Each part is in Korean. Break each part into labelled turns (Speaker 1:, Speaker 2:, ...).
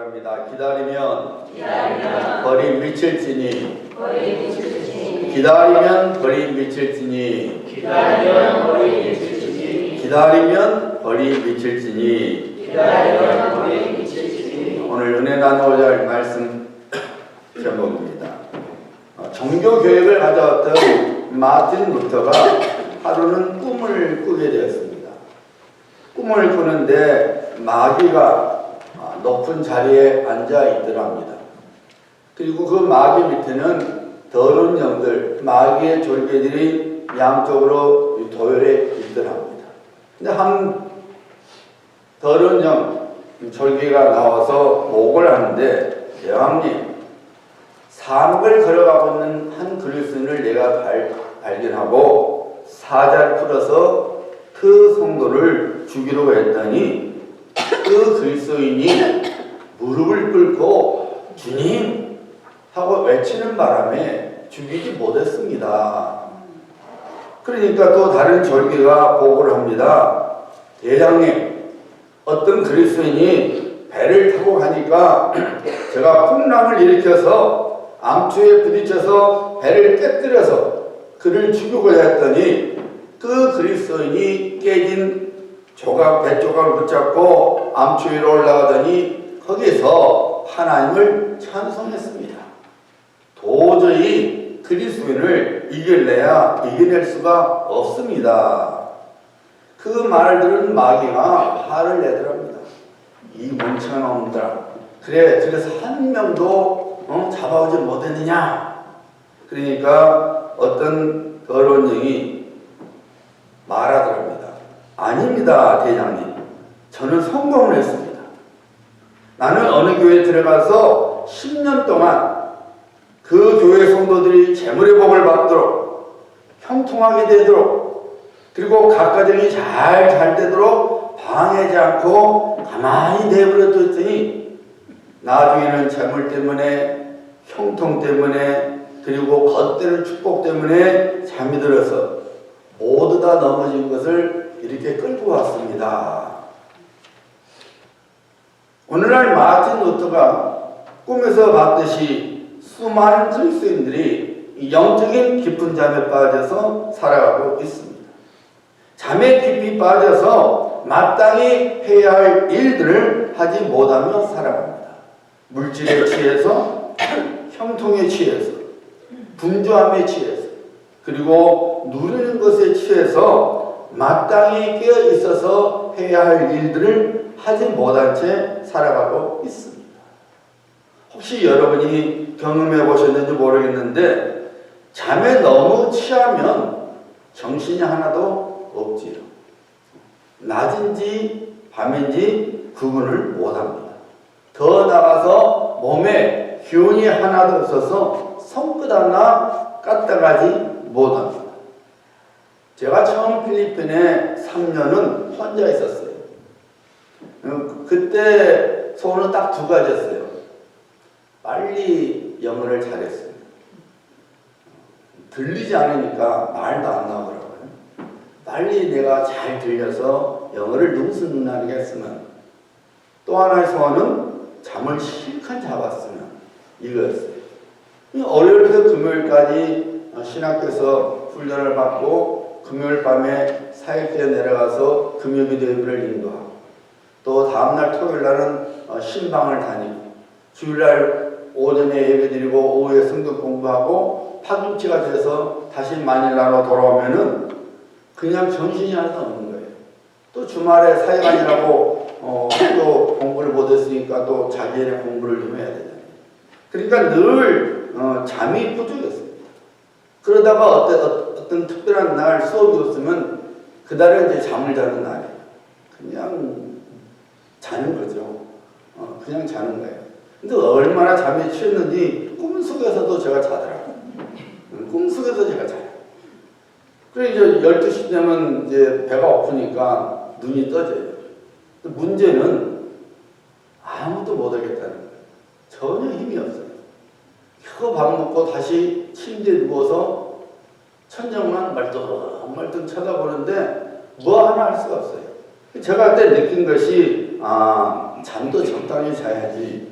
Speaker 1: 바랍니다. 기다리면 벌이 미칠지니 기다리면 벌이 미칠지니 기다리면 벌이 미칠지니 오늘 은혜 나누고자 할 말씀 제목입니다. 종교교육을 가져왔던 마틴 루터가 하루는 꿈을 꾸게 되었습니다. 꿈을 꾸는데 마귀가 높은 자리에 앉아 있더랍니다. 그리고 그 마귀 밑에는 더러운 영들, 마귀의 졸개들이 양쪽으로 도열해 있더랍니다. 근데 한 더러운 영, 졸개가 나와서 목을 하는데, 대왕님, 사막을 걸어가고 있는 한 그리스도인을 내가 발견하고 사자를 풀어서 그 성도를 죽이려고 했더니 그 그리스도인이 무릎을 꿇고 주님 하고 외치는 바람에 죽이지 못했습니다. 그러니까 또 다른 졸개가 보고를 합니다. 대장님, 어떤 그리스도인이 배를 타고 가니까 제가 풍랑을 일으켜서 암초에 부딪혀서 배를 깨뜨려서 그를 죽이고자 했더니 그 그리스도인이 깨진 배 조각을 붙잡고 암초 위로 올라가더니 거기서 하나님을 찬송했습니다. 도저히 그리스도인을 이겨낼 수가 없습니다. 그 말을 들은 마귀가 화를 내더랍니다. 이 멍청한 놈들아, 그래서 한 명도 잡아오지 못했느냐. 그러니까 어떤 더러운 영이 말하더랍니다. 아닙니다, 대장님. 저는 성공을 했습니다. 나는 어느 교회에 들어가서 10년 동안 그 교회 성도들이 재물의 복을 받도록, 형통하게 되도록, 그리고 각 가정이 잘 되도록 방해하지 않고 가만히 내버려뒀더니 나중에는 재물 때문에, 형통 때문에, 그리고 겉대는 축복 때문에 잠이 들어서 모두 다 넘어진 것을 이렇게 끌고 왔습니다. 오늘날 마틴 루터가 꿈에서 봤듯이 수많은 그리스도인들이 영적인 깊은 잠에 빠져서 살아가고 있습니다. 잠에 깊이 빠져서 마땅히 해야 할 일들을 하지 못하며 살아갑니다. 물질에 취해서, 형통에 취해서, 분주함에 취해서, 그리고 누리는 것에 취해서 마땅히 깨어 있어서 해야 할 일들을 하지 못한 채 살아가고 있습니다. 혹시 여러분이 경험해 보셨는지 모르겠는데 잠에 너무 취하면 정신이 하나도 없지요. 낮인지 밤인지 구분을 못합니다. 더 나아가서 몸에 기운이 하나도 없어서 손끝 하나 까딱하지 못합니다. 제가 처음 필리핀에 3년은 혼자 있었어요. 그때 소원은 딱 두 가지였어요. 빨리 영어를 잘했어요. 들리지 않으니까 말도 안 나오더라고요. 빨리 내가 잘 들려서 영어를 능수능란하게 했으면, 또 하나의 소원은 잠을 실컷 잡았으면, 이거였어요. 월요일부터 금요일까지 신학교에서 훈련을 받고 금요일 밤에 사역교에 내려가서 금요기도 예배를 인도하고, 또 다음날 토요일날은 신방을 다니고, 주일날 오전에 예배드리고 오후에 성경 공부하고 파김치가 돼서 다시 마닐라로 돌아오면은 그냥 정신이 하나도 없는 거예요. 또 주말에 사역 아니라고 또 공부를 못했으니까 또 자기의 공부를 좀 해야 되잖아요. 그러니까 늘 잠이 부족했습니다. 그러다가 어떤 특별한 날 수업이 없으면 그날은 이제 잠을 자는 날이에요. 그냥 자는 거죠. 그냥 자는 거예요. 근데 얼마나 잠에 취했는지 꿈속에서도 제가 자더라고요. 꿈속에서 제가 자요. 그래 이제 12시 되면 이제 배가 고프니까 눈이 떠져요. 문제는 아무도 못 하겠다는 거예요. 전혀 힘이 없어요. 겨우 밥 먹고 다시 침대에 누워서 천장만 말똥말똥 쳐다보는데 뭐 하나 할 수가 없어요. 제가 그때 느낀 것이 잠도 적당히 자야지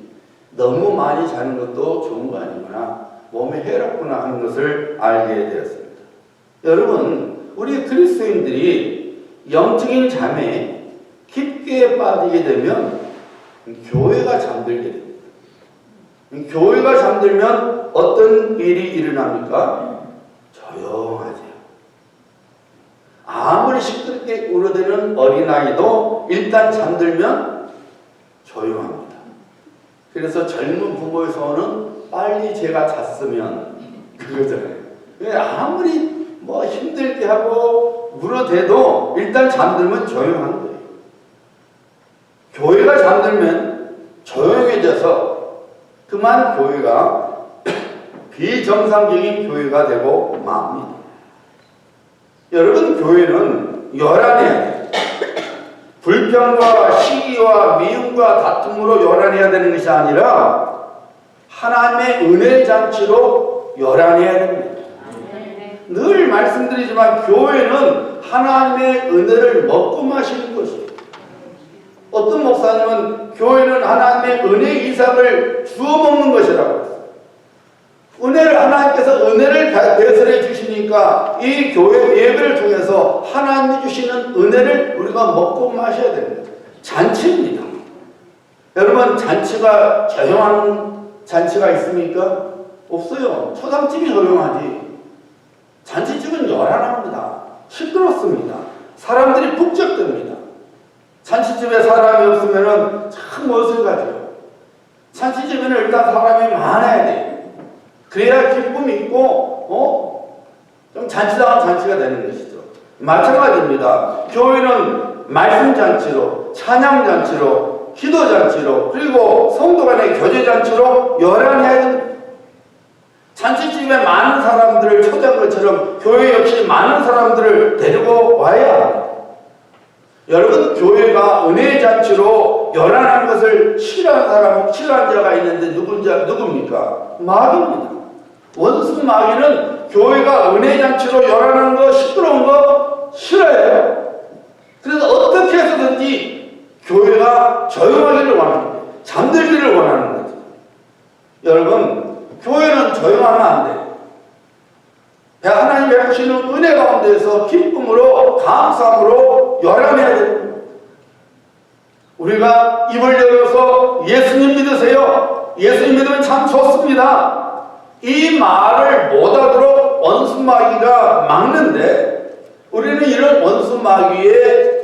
Speaker 1: 너무 많이 자는 것도 좋은 거 아니구나, 몸에 해롭구나 하는 것을 알게 되었습니다. 여러분, 우리 그리스도인들이 영적인 잠에 깊게 빠지게 되면 교회가 잠들게 됩니다. 교회가 잠들면 어떤 일이 일어납니까? 조용하죠. 아무리 시끄럽게 울어대는 어린아이도 일단 잠들면 조용합니다. 그래서 젊은 부모의 소원은 빨리 제가 잤으면 그거잖아요. 아무리 뭐 힘들게 하고 울어대도 일단 잠들면 조용한 거예요. 교회가 잠들면 조용해져서 그만 교회가 비정상적인 교회가 되고 맙니다. 여러분, 교회는 요란해야 돼요. 불평과 시기와 미움과 다툼으로 요란해야 되는 것이 아니라 하나님의 은혜 잔치로 요란해야 됩니다. 늘 말씀드리지만 교회는 하나님의 은혜를 먹고 마시는 것이에요. 어떤 목사님은 교회는 하나님의 은혜 이삭을 주워 먹는 것이라고 했어요. 은혜를, 하나님께서 은혜를 배설해 주시니까 이 교회 예배를 통해서 하나님이 주시는 은혜를 우리가 먹고 마셔야 됩니다. 잔치입니다. 여러분, 잔치가 조용한 잔치가 있습니까? 없어요. 초상집이 조용하지. 잔치집은 요란합니다. 시끄럽습니다. 사람들이 북적됩니다. 잔치집에 사람이 없으면 참 어색하죠. 잔치집에는 일단 사람이 많아야 돼요. 그래야 기쁨이 있고 좀 잔치다운 잔치가 되는 것이죠. 마찬가지입니다. 교회는 말씀잔치로, 찬양잔치로, 기도잔치로, 그리고 성도 간의 교제잔치로 요란해야 됩니다. 잔치집에 많은 사람들을 초대한 것처럼 교회 역시 많은 사람들을 데리고 와야 합니다. 여러분, 교회가 은혜의 잔치로 요란한 것을 싫어하는 자가 있는데 누굽니까? 마귀입니다. 원수 마귀는 교회가 은혜의 잔치로 요란한 거, 시끄러운 거 싫어해요. 그래서 어떻게 해서든지 교회가 조용하기를 원하는 거예요. 잠들기를 원하는 거죠. 여러분, 교회는 조용하면 안 돼요. 하나님 베푸시는 은혜 가운데서 기쁨으로, 감사함으로 요란해야 됩니다. 우리가 입을 열어서 예수님 믿으세요, 예수님 믿으면 참 좋습니다, 이 말을 못하도록 원수마귀가 막는데 우리는 이런 원수마귀의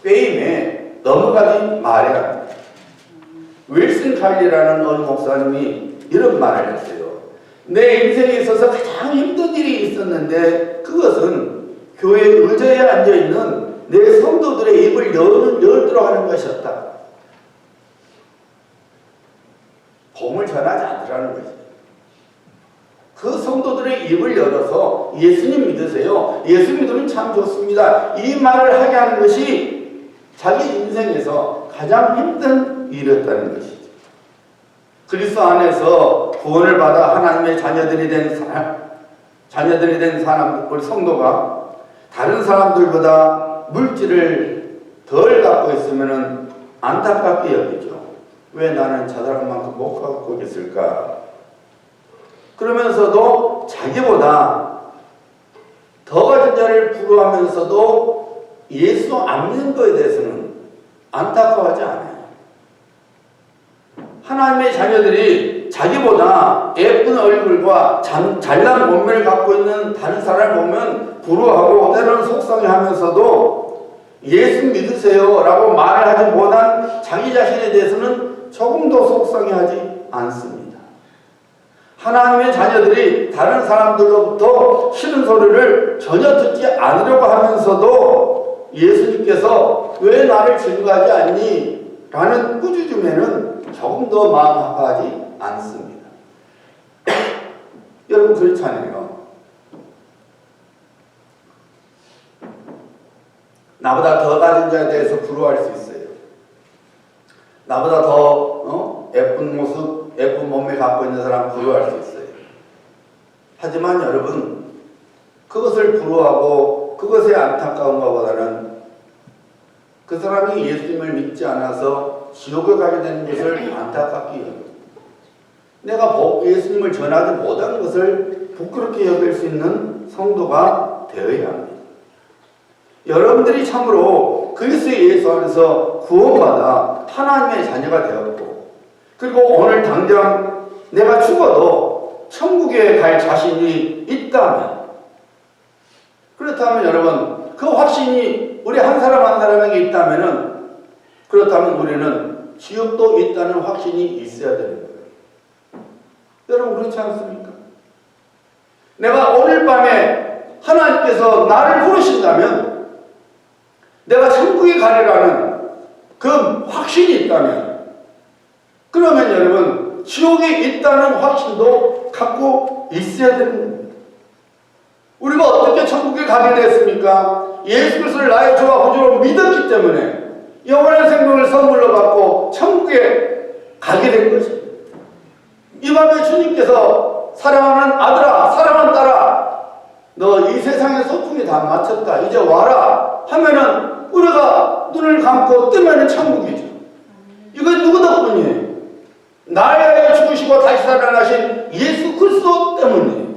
Speaker 1: 게임에 넘어가지 말아야 합니다. 윌슨 칼리라는 어느 목사님이 이런 말을 했어요. 내 인생에 있어서 가장 힘든 일이 있었는데 그것은 교회 의자에 앉아있는 내 성도들의 입을 열도록 하는 것이었다. 복음을 전하지 않으라는 것이죠. 그 성도들의 입을 열어서 예수님 믿으세요, 예수 믿으면 참 좋습니다, 이 말을 하게 하는 것이 자기 인생에서 가장 힘든 일이었다는 것이죠. 그리스도 안에서 구원을 받아 하나님의 자녀들이 된 사람, 우리 성도가 다른 사람들보다 물질을 덜 갖고 있으면 안타깝게 여기죠. 왜 나는 저 사람만큼 못 갖고 있을까? 그러면서도 자기보다 더 가진 자를 부러워하면서도 예수 안 믿는 것에 대해서는 안타까워하지 않아요. 하나님의 자녀들이 자기보다 예쁜 얼굴과 잘난 몸매를 갖고 있는 다른 사람을 보면 부러워하고 때로는 속상해하면서도 예수 믿으세요 라고 말을 하지 못한 자기 자신에 대해서는 조금도 속상해하지 않습니다. 하나님의 자녀들이 다른 사람들로부터 싫은 소리를 전혀 듣지 않으려고 하면서도 예수님께서 왜 나를 증거하지 않니? 라는 꾸짖음에는 조금도 마음 아파하지 않습니다. 여러분, 그렇잖아요. 나보다 더 가진 자에 대해서 부러워할 수 있어요. 나보다 더 예쁜 모습, 예쁜 몸매 갖고 있는 사람 부러워할 수 있어요. 하지만 여러분, 그것을 부러워하고 그것에 안타까운 것보다는 그 사람이 예수님을 믿지 않아서 지옥에 가게 되는 것을 안타깝게 여깁니다. 내가 예수님을 전하지 못한 것을 부끄럽게 여길 수 있는 성도가 되어야 합니다. 여러분들이 참으로 그리스도 예수 안에서 구원받아 하나님의 자녀가 되었고, 그리고 오늘 당장 내가 죽어도 천국에 갈 자신이 있다면, 그렇다면 여러분, 그 확신이 우리 한 사람 한 사람에게 있다면은, 그렇다면 우리는 지옥도 있다는 확신이 있어야 되는 거예요. 여러분, 그렇지 않습니까? 내가 오늘 밤에 하나님께서 나를 부르신다면, 내가 천국에 가리라는 그 확신이 있다면, 그러면 여러분, 지옥에 있다는 확신도 갖고 있어야 되는 겁니다. 우리가 어떻게 천국에 가게 됐습니까? 예수 그리스도를 나의 주와 구주로 믿었기 때문에 영원한 생명을 선물로 받고 천국에 가게 된 것입니다. 이 밤에 주님께서 사랑하는 아들아, 사랑하는 딸아, 너 이 세상의 소풍이 다 마쳤다, 이제 와라 하면은 우리가 눈을 감고 뜨면 천국이죠. 이건 누구 덕분이에요? 나를 위하여 죽으시고 다시 살아나신 예수 그리스도 때문이에요.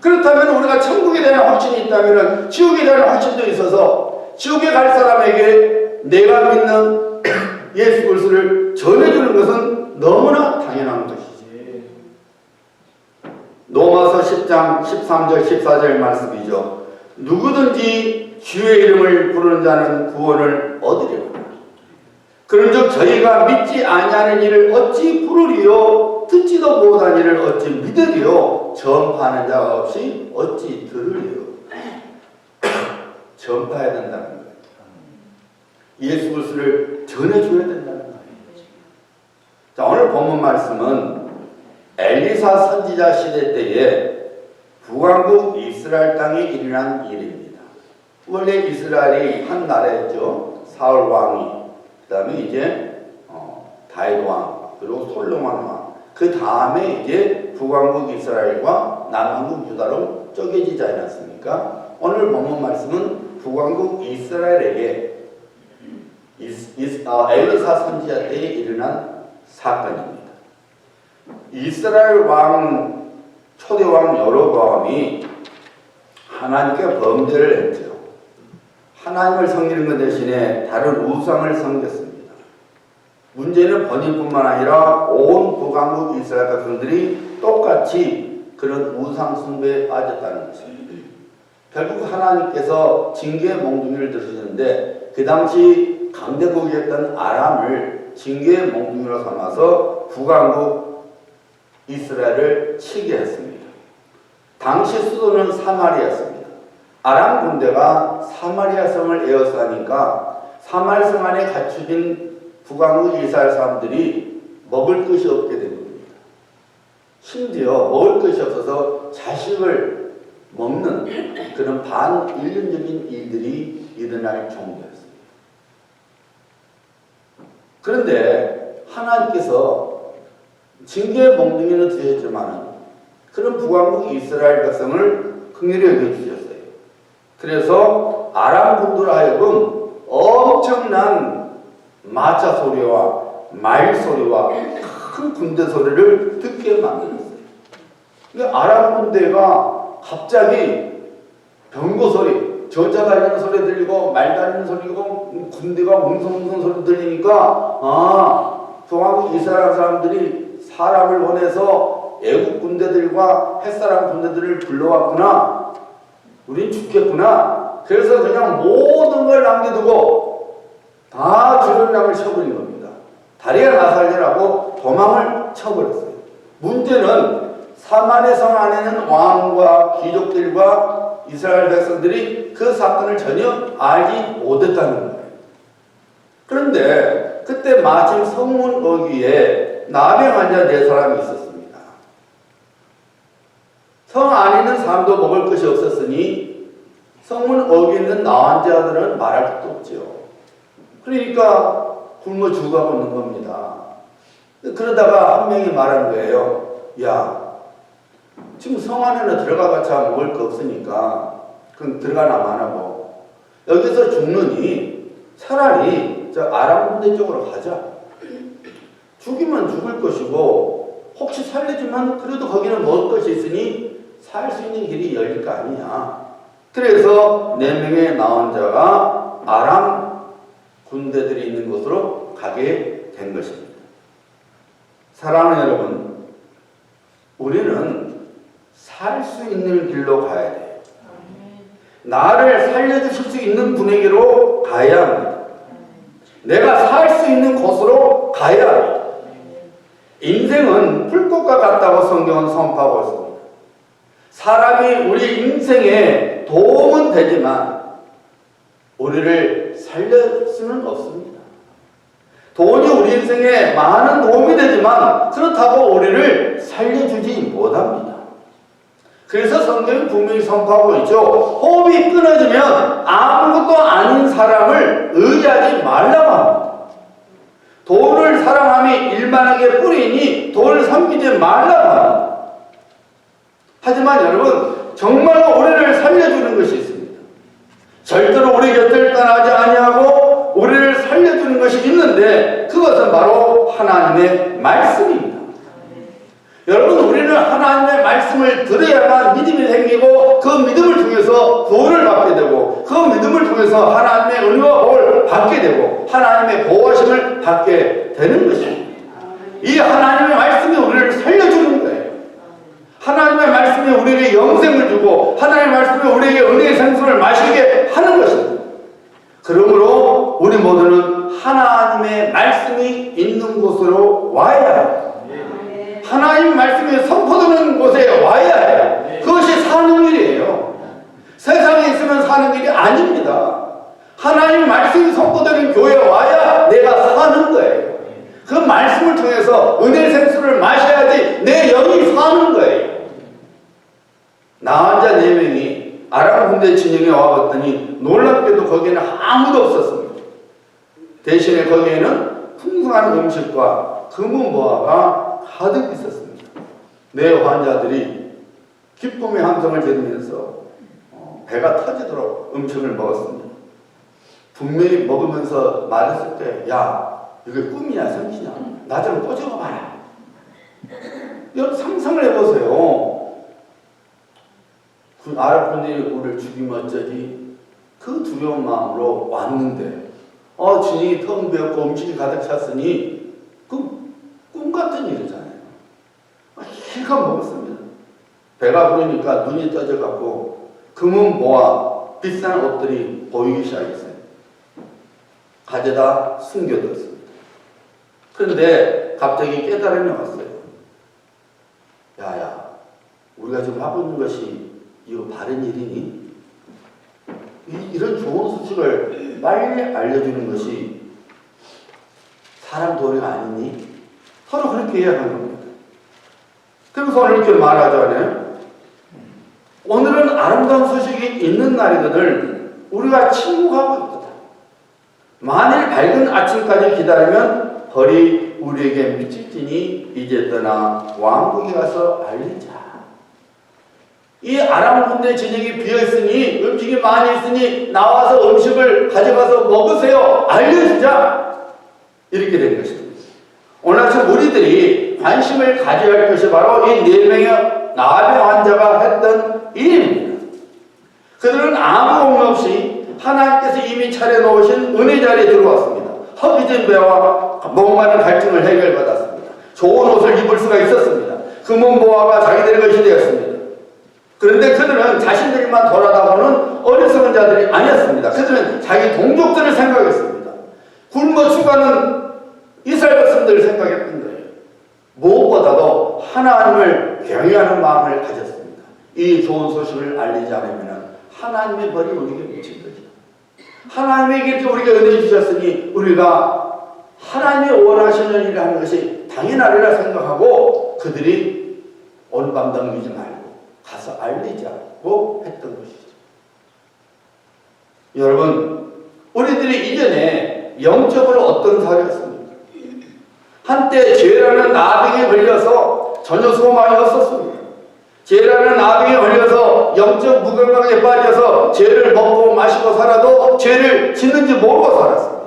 Speaker 1: 그렇다면 우리가 천국에 대한 확신이 있다면 지옥에 대한 확신도 있어서 지옥에 갈 사람에게 내가 믿는 예수 그리스도를 전해주는 것은 너무나 당연한 것이지. 로마서 10장 13절 14절 말씀이죠. 누구든지 주의 이름을 부르는 자는 구원을 얻으리라. 그런즉 저희가 믿지 아니하는 이를 어찌 부르리요? 듣지도 못한 이를 어찌 믿으리요? 전파하는 자가 없이 어찌 들으리요? 전파해야 된다는 거예요. 예수 그리스도를 전해줘야 된다는 거예요. 자, 오늘 본문 말씀은 엘리사 선지자 시대 때에 북왕국 이스라엘 땅에 일어난 일입니다. 원래 이스라엘이 한 나라였죠. 사울 왕이, 그 다음에 이제 다윗 왕, 그리고 솔로몬 왕, 그 다음에 이제 북왕국 이스라엘과 남왕국 유다로 쪼개지지 않았습니까? 오늘 본문 말씀은 북왕국 이스라엘에게 엘리사 선지자 때에 일어난 사건입니다. 이스라엘 왕, 초대 왕 여로보암이 하나님께 범죄를 했죠. 하나님을 섬기는 것 대신에 다른 우상을 섬겼습니다. 문제는 본인뿐만 아니라 온 북왕국 이스라엘 백성들이 똑같이 그런 우상 숭배에 빠졌다는 것입니다. 결국 하나님께서 징계의 몽둥이를 들으셨는데 그 당시 강대국이었던 아람을 징계의 몽둥이로 삼아서 북왕국 이스라엘을 치게 했습니다. 당시 수도는 사마리아였습니다. 아람 군대가 사마리아 성을 에워싸니까 사마리아 성 안에 갇혀진 북왕국 이스라엘 사람들이 먹을 것이 없게 된 겁니다. 심지어 먹을 것이 없어서 자식을 먹는 그런 반인륜적인 일들이 일어날 정도였습니다. 그런데 하나님께서 징계의 몽둥이는 드셨지만 그런 북왕국 이스라엘 백성을 긍휼히 여겨주셨어요. 그래서 아람 군대로 하여금 엄청난 마차 소리와 말 소리와 큰 군대 소리를 듣게 만들었어요. 아람 군대가 갑자기 병거 소리, 전차 달리는 소리 들리고 말 달리는 소리고 군대가 웅성웅성 소리 들리니까 북왕국 이스라엘 사람들이 사람을 보내서 애국 군대들과 햇사람 군대들을 불러왔구나. 우린 죽겠구나. 그래서 그냥 모든 걸 남겨두고 다 주전량을 쳐버린 겁니다. 다리가 나살리라고 도망을 쳐버렸어요. 문제는 사마리아 성 안에는 왕과 귀족들과 이스라엘 백성들이 그 사건을 전혀 알지 못했다는 거예요. 그런데 그때 마침 성문 어귀에 나병 환자 4사람이 있었습니다. 성 안에 있는 사람도 먹을 것이 없었으니 성문 어귀에 있는 나환자들은 말할 것도 없죠. 그러니까 굶어 죽어가고 있는 겁니다. 그러다가 한 명이 말한 거예요. 야, 지금 성 안에는 들어가봤자 먹을 거 없으니까 그럼 들어가나 마나고 여기서 죽느니 차라리 우리 저 아람 군대 쪽으로 가자. 죽이면 죽을 것이고 혹시 살려주면 그래도 거기는 먹을 것이 있으니 살 수 있는 길이 열릴 거 아니냐. 그래서 4명의 나원자가 아람 군대들이 있는 곳으로 가게 된 것입니다. 사랑하는 여러분, 우리는 살 수 있는 길로 가야 돼요. 나를 살려주실 수 있는 분에게로 가야 합니다. 내가 살 수 있는 곳으로 가야 합니다. 인생은 불꽃과 같다고 성경은 선포하고 있습니다. 사람이 우리 인생에 도움은 되지만 우리를 살릴 수는 없습니다. 돈이 우리 인생에 많은 도움이 되지만 그렇다고 우리를 살려주지 못합니다. 그래서 성경은 분명히 선포하고 있죠. 호흡이 끊어지면 아무것도 아닌 사람을 의지하지 말라고 합니다. 돈을 사랑함이 일만하게 뿌리니 돈을 섬기지 말라고 합니다. 하지만 여러분, 정말로 우리를 살려주는 것이 있습니다. 절대로 우리 곁을 떠나지 아니하고 우리를 살려주는 것이 있는데 그것은 바로 하나님의 말씀입니다. 여러분, 우리는 하나님의 말씀을 들어야만 믿음이 생기고 그 믿음을 통해서 구원을 받게 되고 그 믿음을 통해서 하나님의 은혜와 복을 받게 되고 하나님의 보호하심을 받게 되는 것입니다. 이 하나님의 말씀이 우리를 살려주는 거예요. 하나님의 말씀이 우리에게 영생을 주고 하나님의 말씀이 우리에게 은혜의 생수를 마시게 하는 것입니다. 그러므로 우리 모두는 하나님의 말씀이 있는 곳으로 와야 합니다. 하나님 말씀이 선포되는 곳에 와야 해요. 그것이 사는 일이에요. 세상에 있으면 사는 일이 아닙니다. 하나님 말씀이 선포되는 교회에 와야 내가 사는 거예요. 그 말씀을 통해서 은혜의 생수를 마셔야지 내 영이 사는 거예요. 나환자 4명이 아람 군대 진영에 와봤더니 놀랍게도 거기에는 아무도 없었습니다. 대신에 거기에는 풍성한 음식과 금은보화가 가득 있었습니다. 내 환자들이 기쁨의 함성을 지르면서 배가 터지도록 음식을 먹었습니다. 분명히 먹으면서 말했을 때, 야, 이게 꿈이야 성기냐? 나 좀 꼬집어봐라. 여러분 상상을 해보세요. 그 아랍 분들이 우리를 죽이면 어쩌지? 그 두려운 마음으로 왔는데 진이 텅 비었고 음식이 가득 찼으니 그 꿈 같은 일이잖아요. 실컷 먹었습니다. 배가 부르니까 눈이 떠져갖고 금은 보화 비싼 옷들이 보이기 시작했어요. 가져다 숨겨뒀습니다. 그런데 갑자기 깨달음이 왔어요. 야야, 우리가 지금 하고 있는 것이 이거 바른 일이니? 이런 좋은 소식을 빨리 알려주는 것이 사람 도리가 아니니? 서로 그렇게 이야기하는 겁니다. 그래서 오늘 이렇게 말하잖아요. 오늘은 아름다운 소식이 있는 날이거늘 우리가 침묵하고 있다. 만일 밝은 아침까지 기다리면 벌이 우리에게 미칠지니 이제 떠나 왕국에 가서 알리자. 이 아람 군대 진영이 비어있으니 음식이 많이 있으니 나와서 음식을 가져가서 먹으세요. 알려주자. 이렇게 된 것입니다. 오늘 아침 우리들이 관심을 가져야 할 것이 바로 이 4명의 나병 환자가 했던 일입니다. 그들은 아무 공로 없이 하나님께서 이미 차려놓으신 은혜 자리에 들어왔습니다. 허기진 배와 목마른 갈증을 해결받았습니다. 좋은 옷을 입을 수가 있었습니다. 금은보화가 자기들의 것이 되었습니다. 그런데 그들은 자신들만 돌아다보는 어리석은 자들이 아니었습니다. 그들은 자기 동족들을 생각했습니다. 굶어 죽어가는 이스라엘 백성들을 생각했던 거예요. 무엇보다도 하나님을 경외하는 마음을 가졌습니다. 이 좋은 소식을 알리지 않으면 하나님의 벌이 우리에게 미칠 거죠. 하나님에게 우리가 은혜 주셨으니 우리가 하나님이 원하시는 일을 하는 것이 당연하리라 생각하고 그들이 오늘밤 넘기지 말고 가서 알리자고 했던 것이죠. 여러분, 우리들이 이전에 영적으로 어떤 사회였습니까? 한때 죄라는 나병에 걸려서 전혀 소망이 없었습니다. 죄라는 나병에 걸려서 영적 무감각에 빠져서 죄를 먹고 마시고 살아도 죄를 짓는지 모르고 살았습니다.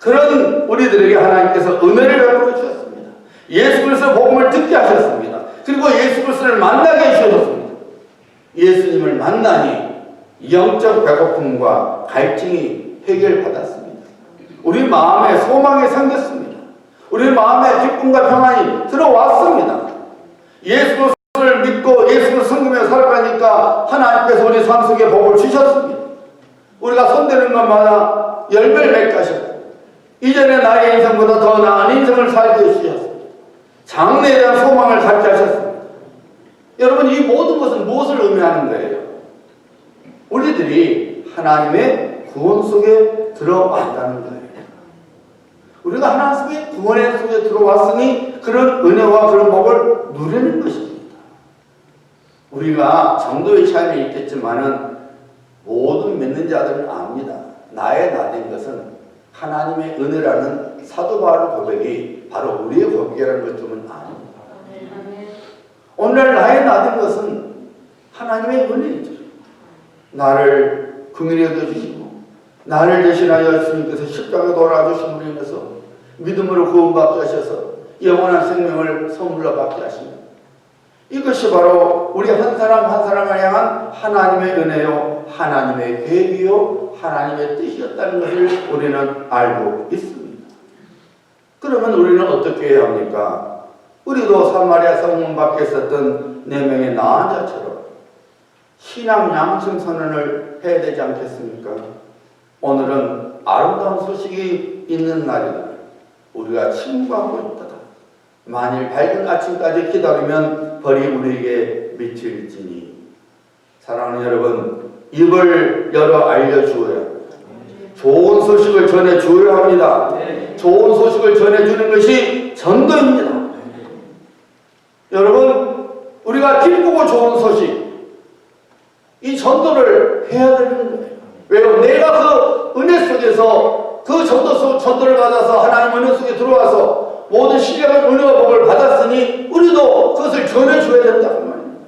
Speaker 1: 그런 우리들에게 하나님께서 은혜를 베풀어 주셨습니다. 예수 그리스도의 복음을 듣게 하셨습니다. 그리고 예수 그리스도를 만나게 해주셨습니다. 예수님을 만나니 영적 배고픔과 갈증이 해결받았습니다. 우리 마음에 소망이 생겼습니다. 우리 마음에 기쁨과 평안이 들어왔습니다. 예수 그리스도를 믿고 예수를 섬기며 살아가니까 하나님께서 우리 삶 속에 복을 주셨습니다. 우리가 손대는 것마다 열매를 맺게 하셨고 이전에 나의 인생보다 더 나은 인생을 살게 해주셨습니다. 장래에 대한 소망을 갖게 하셨습니다. 여러분, 이 모든 것은 무엇을 의미하는 거예요? 우리들이 하나님의 구원 속에 들어왔다는 거예요. 우리가 하나님 속에 구원의 속에 들어왔으니 그런 은혜와 그런 복을 누리는 것입니다. 우리가 정도의 차이는 있겠지만은 모든 믿는 자들은 압니다. 나의 나된 것은 하나님의 은혜라는 사도 바울의 고백이 바로 우리의 고백이라는 것 좀 압니다. 오늘날 나의 나된 것은 하나님의 은혜이죠. 나를 긍휼히 여겨주시고 나를 대신하여 주님께서 십자가에 돌아주심으로 인해서 믿음으로 구원받게 하셔서 영원한 생명을 선물로 받게 하십니다. 이것이 바로 우리 한 사람 한 사람을 향한 하나님의 은혜요, 하나님의 계획이요, 하나님의 뜻이었다는 것을 우리는 알고 있습니다. 그러면 우리는 어떻게 해야 합니까? 우리도 사마리아 성문 밖에 있었던 4명의 나은 자처럼 신앙 양심 선언을 해야 되지 않겠습니까? 오늘은 아름다운 소식이 있는 날이다. 우리가 친구하고 있다. 만일 밝은 아침까지 기다리면 벌이 우리에게 미칠지니. 사랑하는 여러분, 입을 열어 알려주어야 좋은 소식을 전해주어야 합니다. 좋은 소식을 전해주는 것이 전도입니다. 여러분, 우리가 기쁘고 좋은 소식, 이 전도를 해야 되는 거예요. 왜요? 내가 그 은혜 속에서 그 전도를 받아서 하나님 은혜 속에 들어와서 모든 신뢰가 은혜와 복을 받았으니 우리도 그것을 전해줘야 된다는 말입니다.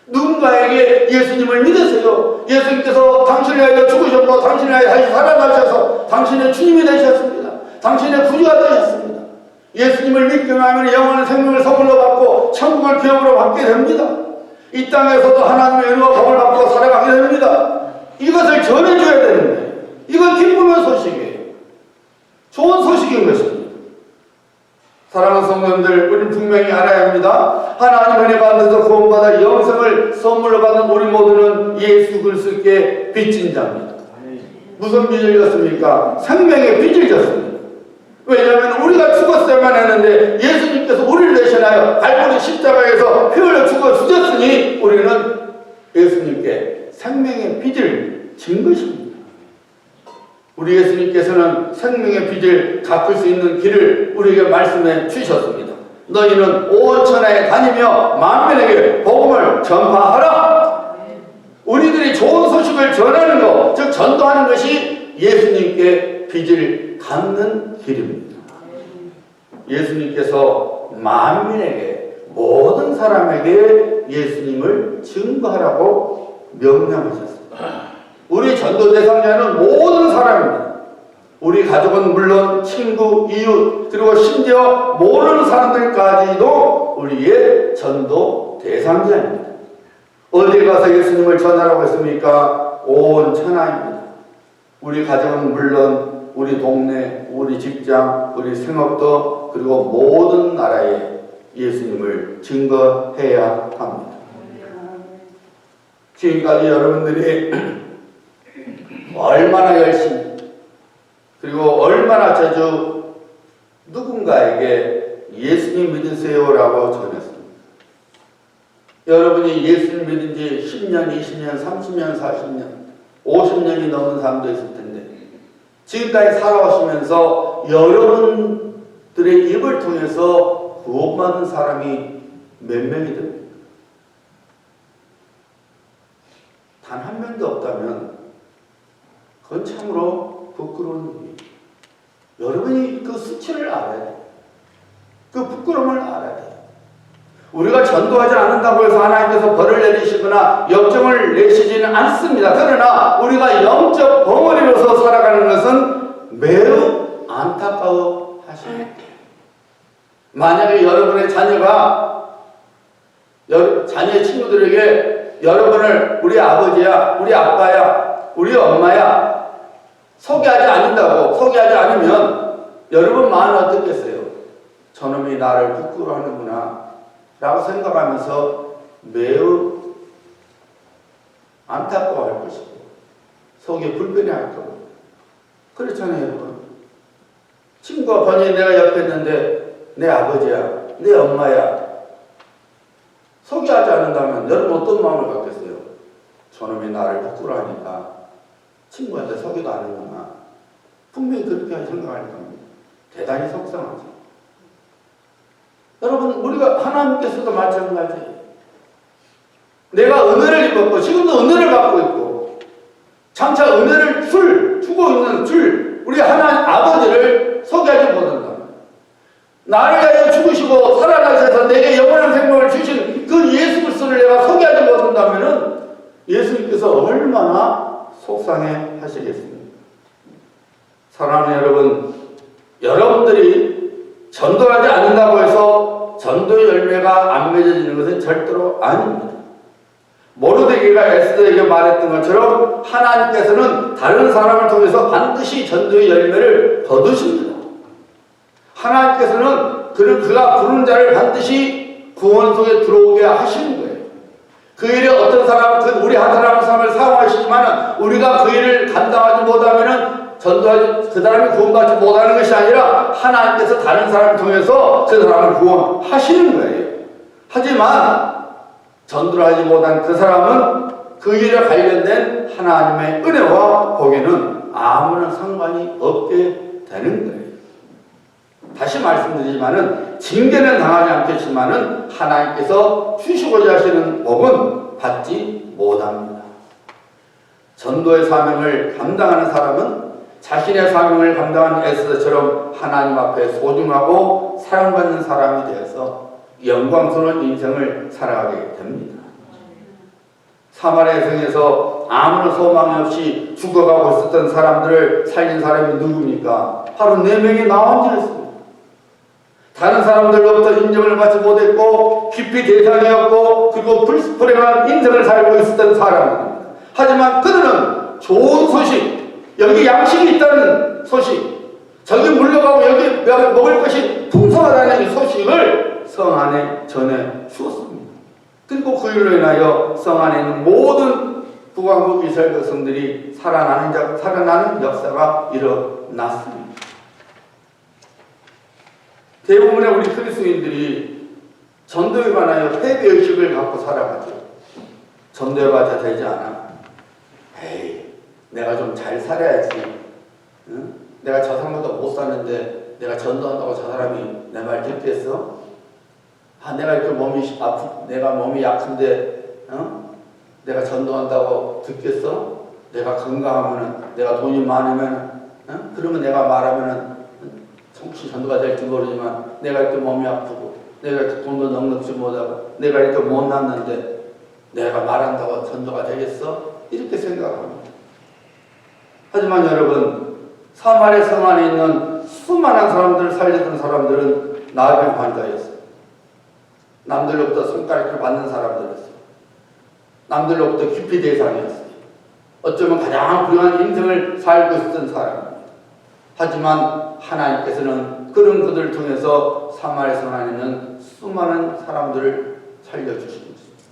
Speaker 1: 누군가에게 예수님을 믿으세요. 예수님께서 당신을 위하여 죽으셨고 당신을 위하여 다시 살아나셔서 당신의 주님이 되셨습니다. 당신의 구주가 되셨습니다. 예수님을 믿기만 하면 영원한 생명을 선물로 받고 천국을 기업으로 받게 됩니다. 이 땅에서도 하나님의 은혜와 복을 받고 살아가게 됩니다. 이것을 전해줘야 되는 거예요. 이건 기쁨의 소식이에요. 좋은 소식인 것입니다. 사랑하는 성도님들, 우리는 분명히 알아야 합니다. 하나님 은혜 받아서 구원받아 영생을 선물로 받는 우리 모두는 예수 그리스도께 빚진 자입니다. 무슨 빚을 졌습니까? 생명의 빚을 졌습니다. 왜냐하면 우리가 죽었어야만 했는데 예수님께서 우리를 대신하여 갈보리 십자가에서 피 흘려 죽어 주셨으니 우리는 예수님께 생명의 빚을 진 것입니다. 우리 예수님께서는 생명의 빚을 갚을 수 있는 길을 우리에게 말씀해 주셨습니다. 너희는 온 천하에 다니며 만민에게 복음을 전파하라. 우리들이 좋은 소식을 전하는 것, 즉 전도하는 것이 예수님께 빚을 갚는 길입니다. 예수님께서 만민에게, 모든 사람에게 예수님을 증거하라고 명령하셨습니다. 우리 전도 대상자는 모든 사람입니다. 우리 가족은 물론 친구, 이웃, 그리고 심지어 모르는 사람들까지도 우리의 전도 대상자입니다. 어디 가서 예수님을 전하라고 했습니까? 온 천하입니다. 우리 가족은 물론 우리 동네, 우리 직장, 우리 생업도, 그리고 모든 나라에 예수님을 증거해야 합니다. 지금까지 여러분들이 얼마나 열심히, 그리고 얼마나 자주 누군가에게 예수님 믿으세요라고 전했습니다. 여러분이 예수님 믿은 지 10년, 20년, 30년, 40년, 50년이 넘은 사람도 있을 텐데 지금까지 살아오시면서 여러분들의 입을 통해서 구원받은 사람이 몇 명이 됩니까? 단 한 명도 없다면 그건 참으로 부끄러운 일이에요. 여러분이 그 수치를 알아야 돼요. 그 부끄러움을 알아야 돼요. 우리가 전도하지 않는다고 해서 하나님께서 벌을 내리시거나 역정을 내시지는 않습니다. 그러나 우리가 영적 벙어리로서 살아가는 것은 매우 안타까워 하십니다. 만약에 여러분의 자녀가 자녀의 친구들에게 여러분을 우리 아버지야, 우리 아빠야, 우리 엄마야 소개하지 않으면 여러분 마음은 어떻겠어요? 저놈이 나를 부끄러워하는구나 라고 생각하면서 매우 안타까워할 것이고 속에 불편해할 거고 그렇잖아요, 여러분. 친구가 번연히 내가 옆에 있는데 내 아버지야, 내 엄마야 소개하지 않는다면 여러분 어떤 마음을 갖겠어요? 저놈이 나를 부끄러워하니까 친구한테 소개도 안 하는구나. 분명히 그렇게 생각할 겁니다. 대단히 속상하죠. 여러분, 우리가 하나님께서도 마찬가지예요. 내가 은혜를 입었고 지금도 은혜를 받고 있고 장차 은혜를 주고 있는 우리 하나님 아버지를 소개하지 못한다. 나를 위하여 죽으시고 살아나셔서 내게 영원한 생명을 주신 그 예수 그리스도를 내가 소개하지 못한다면 예수님께서 얼마나 속상해 하시겠습니까? 사랑하는 여러분, 여러분들이 전도하지 않는다고 해서 전도의 열매가 안 맺어지는 것은 절대로 아닙니다. 모르드게가 에스더에게 말했던 것처럼 하나님께서는 다른 사람을 통해서 반드시 전도의 열매를 거두십니다. 하나님께서는 그가 부르는 자를 반드시 구원 속에 들어오게 하시는 거예요. 그 일에 어떤 사람은 우리 한 사람의 삶을 사용하시지만 우리가 그 일을 감당하지 못하면 전도하지 그 사람이 구원받지 못하는 것이 아니라 하나님께서 다른 사람을 통해서 그 사람을 구원하시는 거예요. 하지만 전도를 하지 못한 그 사람은 그 일에 관련된 하나님의 은혜와 복에는 아무런 상관이 없게 되는 거예요. 다시 말씀드리지만은 징계는 당하지 않겠지만은 하나님께서 주시고자 하시는 복은 받지 못합니다. 전도의 사명을 감당하는 사람은 자신의 사명을 감당하는 에스더처럼 하나님 앞에 소중하고 사랑받는 사람이 되어서 영광스러운 인생을 살아가게 됩니다. 사마리아 성에서 아무런 소망이 없이 죽어가고 있었던 사람들을 살린 사람이 누굽니까? 바로 4명의 나원지였습니다. 다른 사람들로부터 인정을 받지 못했고 깊이 대상이었고 그리고 불행한 인생을 살고 있었던 사람입니다. 하지만 그들은 좋은 소식, 여기 양식이 있다는 소식, 저기 물려가고 여기 먹을 것이 풍성하다는 이 소식을 성 안에 전해 주었습니다. 그리고 그 일로 인하여 성 안에 있는 모든 북왕국 이스라엘 백성들이 살아나는 역사가 일어났습니다. 대부분의 우리 그리스도인들이 전도에 관하여 패배의식을 갖고 살아가죠. 전도해봐야 되지 않아. 에이, 내가 좀 잘 살아야지. 응? 내가 저 사람보다 못 사는데 내가 전도한다고 저 사람이 내 말 듣겠어? 내가 이렇게 내가 몸이 약한데, 내가 전도한다고 듣겠어? 내가 건강하면은, 내가 돈이 많으면, 그러면 내가 말하면은, 혹시 전도가 될지 모르지만, 내가 이렇게 몸이 아프고, 내가 이렇게 돈도 넉넉지 못하고, 내가 이렇게 못났는데, 내가 말한다고 전도가 되겠어? 이렇게 생각합니다. 하지만 여러분, 사마리아 성 안에 있는 수많은 사람들을 살리던 사람들은 나병 환자였어요. 남들로부터 손가락을 받는 사람들이었어요. 남들로부터 기피 대상이었어요. 어쩌면 가장 불행한 인생을 살고 있었던 사람입니다. 하지만 하나님께서는 그런 그들을 통해서 사마리아 성 안에 있는 수많은 사람들을 살려주시고 있습니다.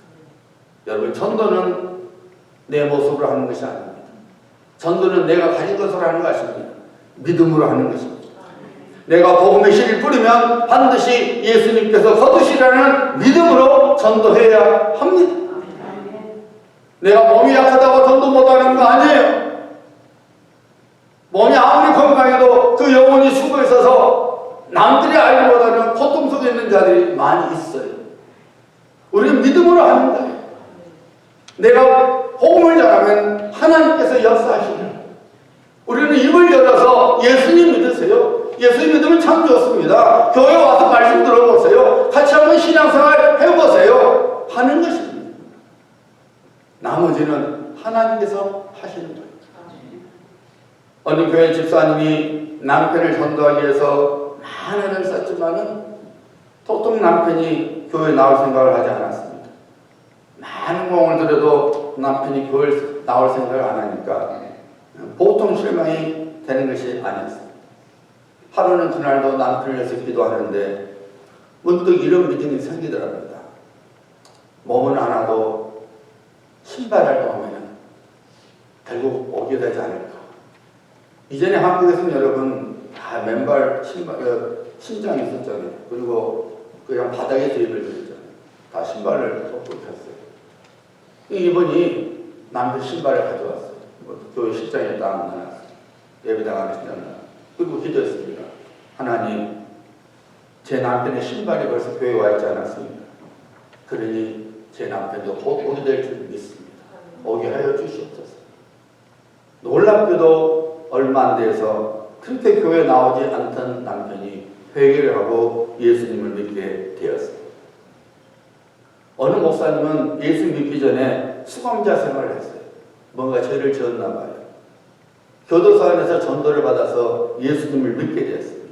Speaker 1: 여러분, 전도는 내 모습으로 하는 것이 아닙니다. 전도는 내가 가진 것으로 하는 것입니다. 믿음으로 하는 것입니다. 내가 복음의 씨를 뿌리면 반드시 예수님께서 거두시라는 믿음으로 전도해야 합니다. 내가 몸이 약하다고 전도 못하는 거 아니에요. 몸이 아무리 건강해도 그 영혼이 죽어 있어서 남들이 알지 못하는 고통 속에 있는 자들이 많이 있어요. 우리는 믿음으로 하는 거예요. 내가 복음을 전하면 하나님께서 역사하시는, 우리는 입을 열어서 예수님 믿으세요. 예수님 믿으면 참 좋습니다. 교회 와서 말씀 들어보세요. 같이 한번 신앙생활 해보세요. 하는 것입니다. 나머지는 하나님께서 하시는 거예요. 어느 교회 집사님이 남편을 전도하기 위해서 많은 애를 썼지만은 도통 남편이 교회에 나올 생각을 하지 않았습니다. 많은 공을 들여도 남편이 교회에 나올 생각을 안 하니까 보통 실망이 되는 것이 아니었습니다. 하루는 그날도 남편을 위해서 기도하는데 문득 이런 믿음이 생기더랍니다. 몸은 안 와도 신발을 넣으면 결국 오게 되지 않을까. 이전에 한국에서는 여러분 다 맨발 신장이 있었잖아요. 그리고 그냥 바닥에 드립을 드렸잖아요. 다 신발을 덮고 폈어요. 이분이 남편 신발을 가져왔어요. 교회 실장에 딱 넣어놨어요. 예배당 안에 신장 넣어놨어요. 그리고 기도했습니다. 하나님, 제 남편의 신발이 벌써 교회에 와 있지 않았습니까? 그러니 제 남편도 곧 오게 될 줄 믿습니다. 오게 하여 주시옵소서. 놀랍게도 얼마 안 돼서 그렇게 교회에 나오지 않던 남편이 회개를 하고 예수님을 믿게 되었습니다. 어느 목사님은 예수 믿기 전에 수감자 생활을 했어요. 뭔가 죄를 지었나 봐요. 교도소 안에서 전도를 받아서 예수님을 믿게 되었습니다.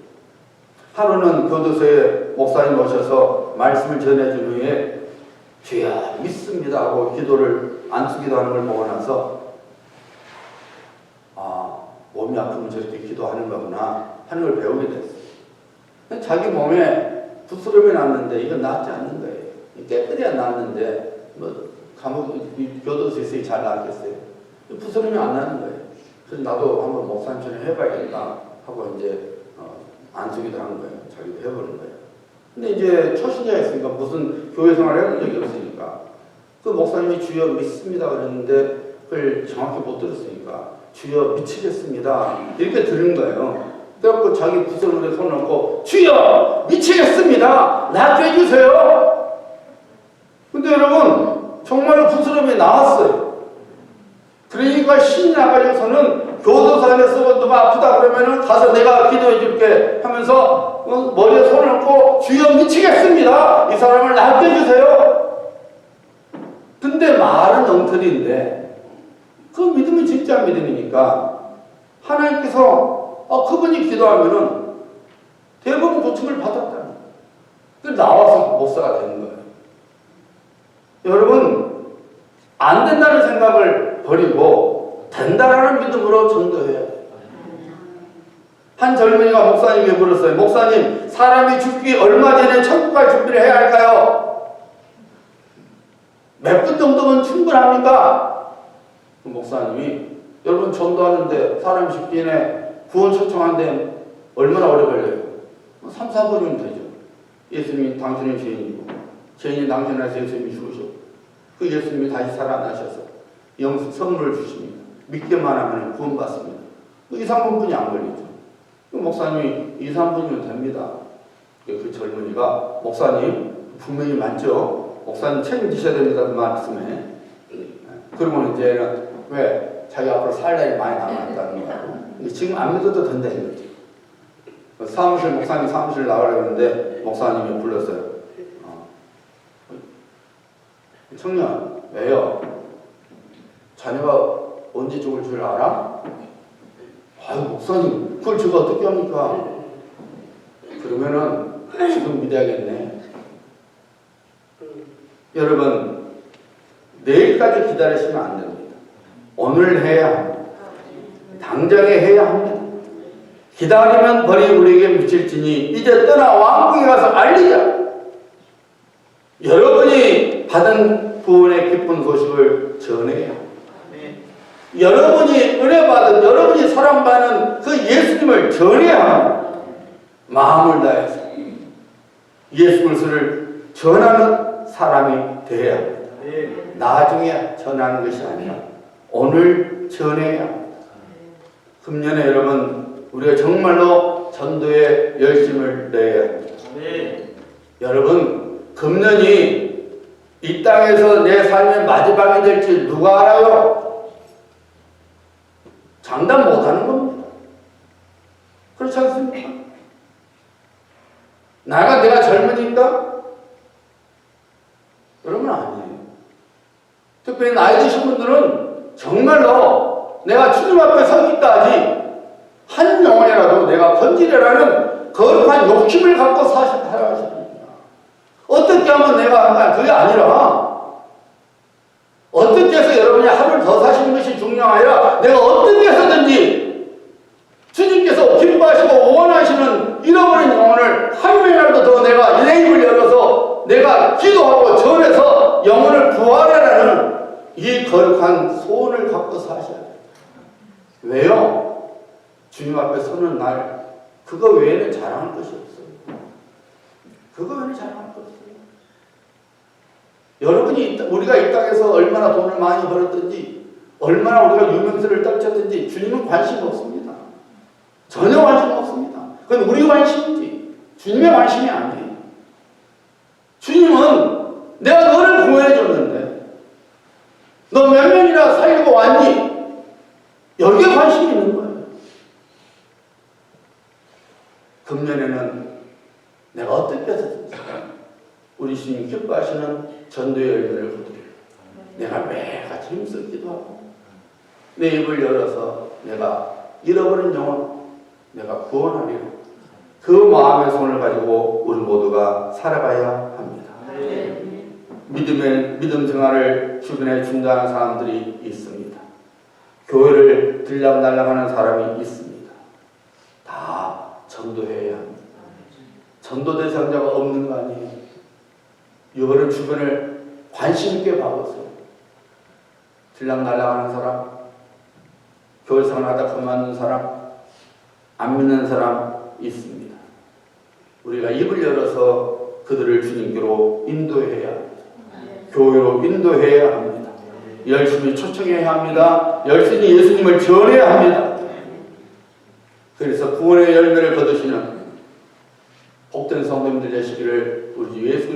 Speaker 1: 하루는 교도소에 목사님 오셔서 말씀을 전해준 후에 주야 믿습니다 하고 기도를 안수기도 하는 걸 보고 나서 몸이 아프면 저렇게 기도하는 거구나 하는 걸 배우게 됐어요. 자기 몸에 부스럼이 났는데 이건 낫지 않는 거예요. 깨끗해야 낫는데 뭐 교도소에서 잘 낫겠어요. 부스럼이 안 나는 거예요. 그래서 나도 한번 목사님처럼 해봐야겠다 하고 이제 안수기도 하는 거예요. 자기도 해보는 거예요. 근데 이제 초신자였으니까 무슨 교회 생활을 해본 적이 없으니까 그 목사님이 주여 믿습니다 그랬는데 그걸 정확히 못 들었으니까 주여 미치겠습니다 이렇게 들은 거예요. 그래갖고 자기 부스럼에 손을 얹고 주여 미치겠습니다 낫게 해주세요. 근데 여러분 정말로 부스럼이 나왔어요. 그러니까 신이 나가지고서는 교도소 안에서 누가 아프다 그러면은 가서 내가 기도해 줄게 하면서 머리에 손을 얹고 주여 미치겠습니다. 이 사람을 낫게 해주세요. 근데 말은 엉터리인데 그 믿음이 진짜 믿음이니까 하나님께서 그분이 기도하면은 대부분 고침을 받았다는 거예요. 그래서 나와서 목사가 되는 거예요. 여러분 안 된다는 생각을 버리고 된다라는 믿음으로 전도해야 돼요. 한 젊은이가 목사님에게 물었어요. 목사님, 사람이 죽기 얼마 전에 천국 갈 준비를 해야 할까요? 몇 분 정도면 충분합니까? 그 목사님이 여러분 전도하는데 사람이 죽기 전에 구원 초청하는데 얼마나 오래 걸려요? 3, 4분이면 되죠. 예수님이 당신의 죄인이고 죄인이 당신에서 예수님이 죽으셨고 그 예수님이 다시 살아나셔서 선물을 주십니다. 믿기만 하면 구원받습니다. 2, 3분뿐이 안 걸리죠. 그 목사님이 2, 3분이면 됩니다. 그 젊은이가 목사님 분명히 맞죠? 목사님 책임지셔야 됩니다. 그 말씀에. 그러면 이제는 왜? 자기 앞으로 살 날이 많이 남았다는 거예요. 지금 안 믿어도 된다는 거죠. 사무실, 목사님 사무실 나가려고 했는데 목사님이 불렀어요. 청년, 왜요? 자녀가 언제 죽을 줄 알아? 아유, 목사님, 그걸 제가 어떻게 합니까? 그러면은 지금 믿어야겠네. 여러분, 내일까지 기다리시면 안 됩니다. 오늘 해야 합니다. 당장에 해야 합니다. 기다리면 벌이 우리에게 미칠지니 이제 떠나 왕궁에 가서 알리자. 여러분이 받은 구원의 기쁜 소식을 전해야 합니다. 여러분이 은혜 받은, 여러분이 사랑받는 그 예수님을 전해야 합니다. 마음을 다해서 예수 그리스도를 전하는 사람이 되어야 합니다. 나중에 전하는 것이 아니라 오늘 전해야 합니다. 금년에 여러분 우리가 정말로 전도에 열심을 내야 합니다. 여러분 금년이 이 땅에서 내 삶의 마지막이 될지 누가 알아요? 장담 못하는 겁니다. 그렇지 않습니까? 내가 젊으니까? 여러분 아니에요. 특별히 나이 드신 분들은 정말로 내가 주님 앞에 서기까지 내가 건지려라는 거룩한 욕심을 갖고 살아가십니다. 어떻게 하면 내가 그게 아니라 어떻게 해서 여러분이 하루를 더 사시는 것이 중요하여 내가 어떻게 해서든지 주님께서 기뻐하시고 원하시는 잃어버린 영혼을 한 명이라도 더 내가 내 입을 열어서 내가 기도하고 전해서 영혼을 구하라는 이 거룩한 소원을 갖고 사셔야 돼요. 왜요? 주님 앞에 서는 날 그거 외에는 자랑할 것이 없어요. 그거 외에는 자랑할 것 없어요. 여러분이 우리가 이 땅에서 얼마나 돈을 많이 벌었든지 얼마나 우리가 유명세를 떨쳤든지 주님은 관심 없습니다. 전혀 관심 없습니다. 그건 우리 관심이지 주님의 관심이 아니에요. 주님은 내가 너를 구해줬는데 너 몇 년이나 살고 왔니? 여기에 관심이 있는 거예요. 금년에는 내가 어떻게 해서 우리 주님 기뻐하시는 전도의 열매를 거두리라. 내가 매일같이 힘써 기도하고 내 입을 열어서 내가 잃어버린 영혼 내가 구원하리라. 그 마음의 손을 가지고 우리 모두가 살아가야 합니다. 믿음 생활을 주변에 중단하는 사람들이 있습니다. 교회를 들락날락하는 사람이 있습니다. 다 전도해야 합니다. 전도 대상자가 없는 거 아니에요. 이거를 주변을 관심 있게 봐보세요. 들락날락하는 사람, 교회 생활하다 그만둔 사람, 안 믿는 사람 있습니다. 우리가 입을 열어서 그들을 주님께로 인도해야 합니다. 교회로 인도해야 합니다. 열심히 초청해야 합니다. 열심히 예수님을 전해야 합니다. 그래서 구원의 열매를 거두시는 복된 성도님들 되시기를 우리 주 예수